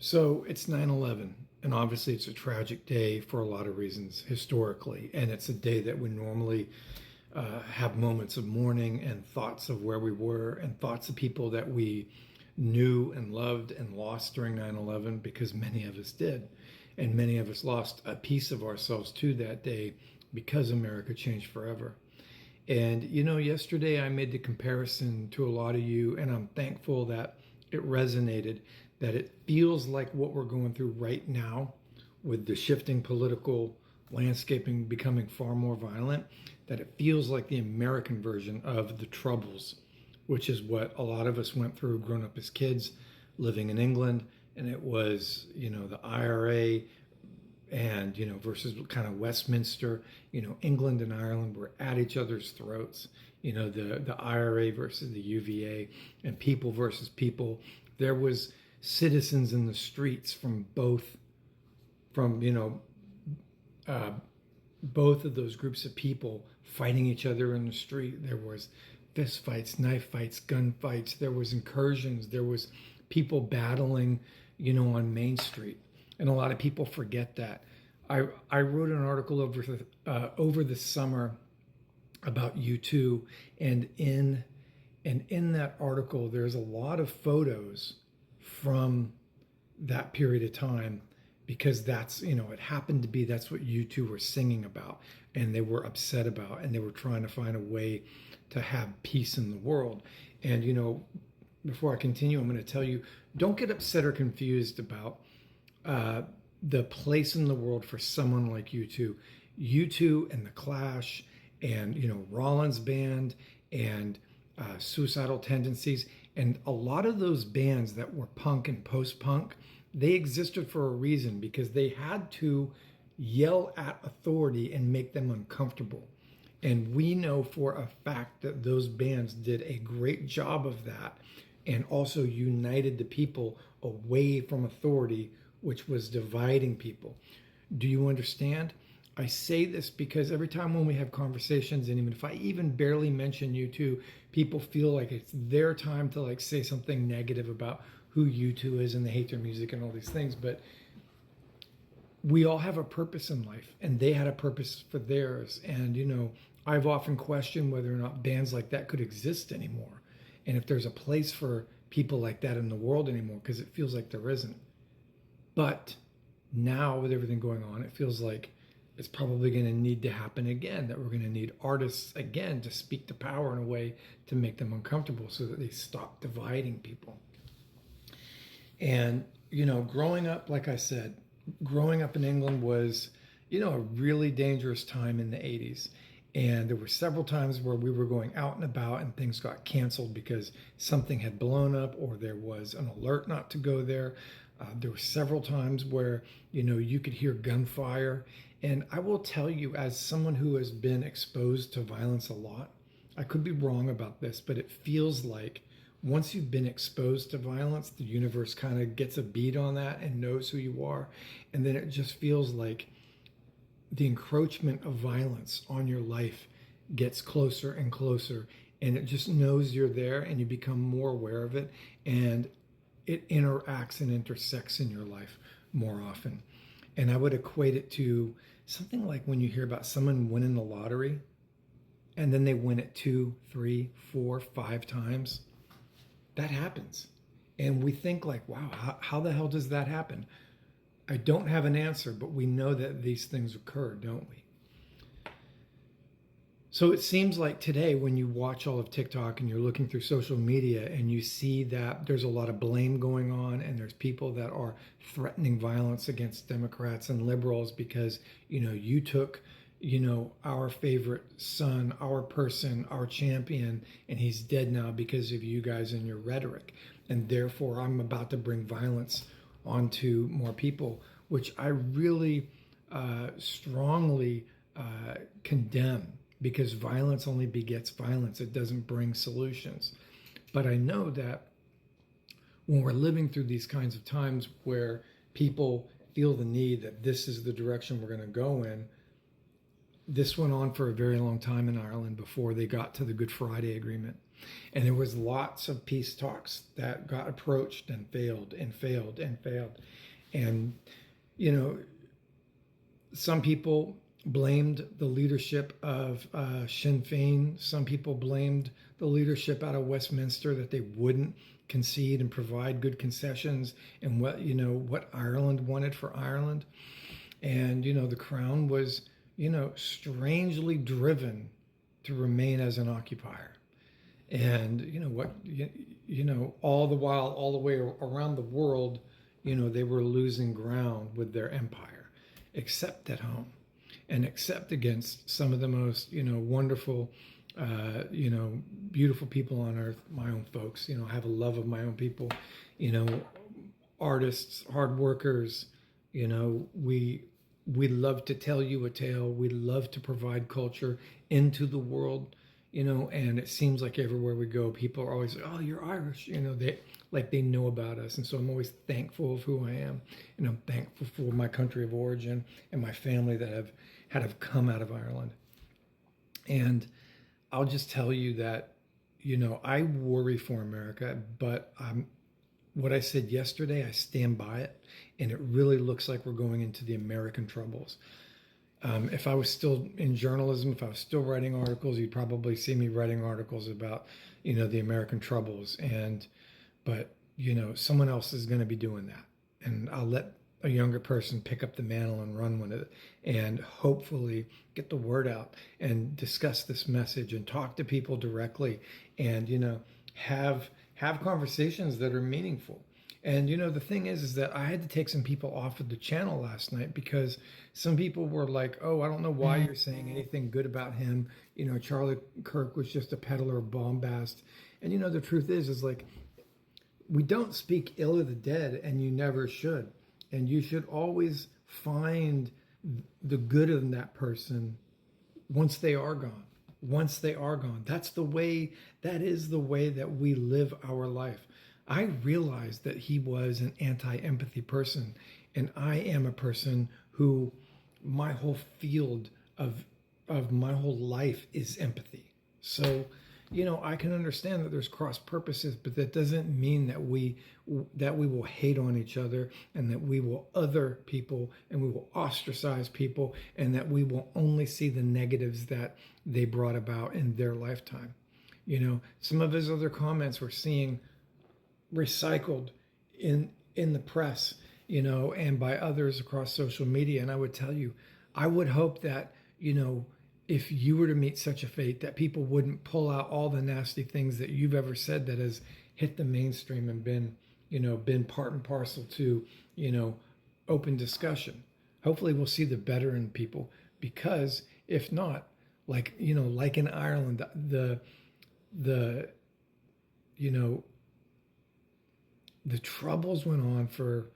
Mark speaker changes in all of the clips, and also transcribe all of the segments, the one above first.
Speaker 1: So it's 9/11, and obviously it's a tragic day for a lot of reasons historically. And it's a day that we normally have moments of mourning and thoughts of where we were and thoughts of people that we knew and loved and lost during 9/11 because many of us did. And many of us lost a piece of ourselves to that day because America changed forever. And yesterday I made the comparison to a lot of you, and I'm thankful that it resonated, that it feels like what we're going through right now with the shifting political landscaping becoming far more violent, that it feels like the American version of the Troubles, which is what a lot of us went through growing up as kids living in England. And it was, the IRA and versus kind of Westminster. England and Ireland were at each other's throats. The IRA versus the UVA, and people versus people. There was citizens in the streets from uh, both of those groups of people fighting each other in the street. There was fist fights, knife fights, gun fights. There was incursions. There was people battling, on Main Street. And a lot of people forget that. I wrote an article over the summer about U2, and in that article, there's a lot of photos from that period of time, because that's, it happened to be that's what U2 were singing about, and they were upset about, and they were trying to find a way to have peace in the world. And before I continue, I'm going to tell you, don't get upset or confused about the place in the world for someone like U2. U2 and The Clash and, Rollins Band and Suicidal Tendencies, and a lot of those bands that were punk and post-punk, they existed for a reason, because they had to yell at authority and make them uncomfortable. And we know for a fact that those bands did a great job of that, and also united the people away from authority, which was dividing people. Do you understand? I say this because every time when we have conversations, and even if I even barely mention U2, people feel like it's their time to say something negative about who U2 is, and they hate their music and all these things. But we all have a purpose in life, and they had a purpose for theirs. And I've often questioned whether or not bands like that could exist anymore, and if there's a place for people like that in the world anymore, because it feels like there isn't. But now, with everything going on, it feels like it's probably going to need to happen again, that we're going to need artists again to speak to power in a way to make them uncomfortable, so that they stop dividing people. And growing up, like I said, growing up in England was a really dangerous time in the 80s. And there were several times where we were going out and about and things got canceled because something had blown up, or there was an alert not to go there. There were several times where, you could hear gunfire. And I will tell you, as someone who has been exposed to violence a lot, I could be wrong about this, but it feels like once you've been exposed to violence, the universe kind of gets a beat on that and knows who you are. And then it just feels like the encroachment of violence on your life gets closer and closer, and it just knows you're there, and you become more aware of it, and it interacts and intersects in your life more often. And I would equate it to something like when you hear about someone winning the lottery, and then they win it 2, 3, 4, 5 times. That happens. And we think like, wow, how the hell does that happen? I don't have an answer, but we know that these things occur, don't we? So it seems like today, when you watch all of TikTok and you're looking through social media, and you see that there's a lot of blame going on, and there's people that are threatening violence against Democrats and liberals because, you took, our favorite son, our person, our champion, and he's dead now because of you guys and your rhetoric. And therefore, I'm about to bring violence onto more people, which I really strongly condemn, because violence only begets violence. It doesn't bring solutions. But I know that when we're living through these kinds of times where people feel the need that this is the direction we're going to go in, this went on for a very long time in Ireland before they got to the Good Friday Agreement. And there was lots of peace talks that got approached and failed and failed and failed. And, you know, some people blamed the leadership of Sinn Féin. Some people blamed the leadership out of Westminster that they wouldn't concede and provide good concessions and what Ireland wanted for Ireland. And, the Crown was, strangely driven to remain as an occupier. And, all the while, all the way around the world, they were losing ground with their empire, except at home and except against some of the most, wonderful, beautiful people on earth, my own folks. I have a love of my own people, artists, hard workers. We love to tell you a tale. We love to provide culture into the world, and it seems like everywhere we go, people are always, oh, you're Irish, they know about us. And so I'm always thankful of who I am, and I'm thankful for my country of origin and my family that have come out of Ireland. And I'll just tell you that, I worry for America, but what I said yesterday, I stand by it, and it really looks like we're going into the American troubles. If I was still in journalism, if I was still writing articles, you'd probably see me writing articles about, the American troubles. But someone else is going to be doing that. And I'll let a younger person pick up the mantle and run with it, and hopefully get the word out and discuss this message and talk to people directly, and, have conversations that are meaningful. And the thing is that I had to take some people off of the channel last night because some people were like, "Oh, I don't know why you're saying anything good about him. Charlie Kirk was just a peddler of bombast." And the truth is like, we don't speak ill of the dead, and you never should. And you should always find the good in that person once they are gone. Once they are gone. That is the way that we live our life. I realized that he was an anti-empathy person, and I am a person who my whole field of my whole life is empathy. So, I can understand that there's cross purposes, but that doesn't mean that we will hate on each other, and that we will other people, and we will ostracize people, and that we will only see the negatives that they brought about in their lifetime. Some of his other comments we're seeing recycled in the press, and by others across social media. And I would tell you, I would hope that, if you were to meet such a fate, that people wouldn't pull out all the nasty things that you've ever said that has hit the mainstream and been part and parcel to, open discussion. Hopefully we'll see the better in people, because if not, like in Ireland, the troubles went on for,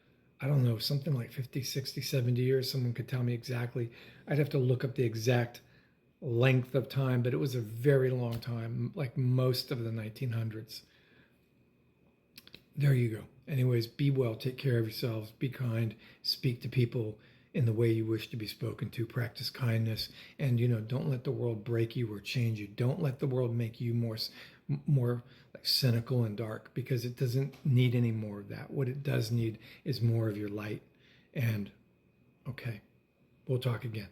Speaker 1: I don't know, something like 50, 60, 70 years. Someone could tell me exactly. I'd have to look up the exact length of time, but it was a very long time, like most of the 1900s. There you go. Anyways, be well, take care of yourselves, be kind, speak to people in the way you wish to be spoken to, practice kindness, and don't let the world break you or change you. Don't let the world make you more like cynical and dark, because it doesn't need any more of that. What it does need is more of your light. And okay, we'll talk again.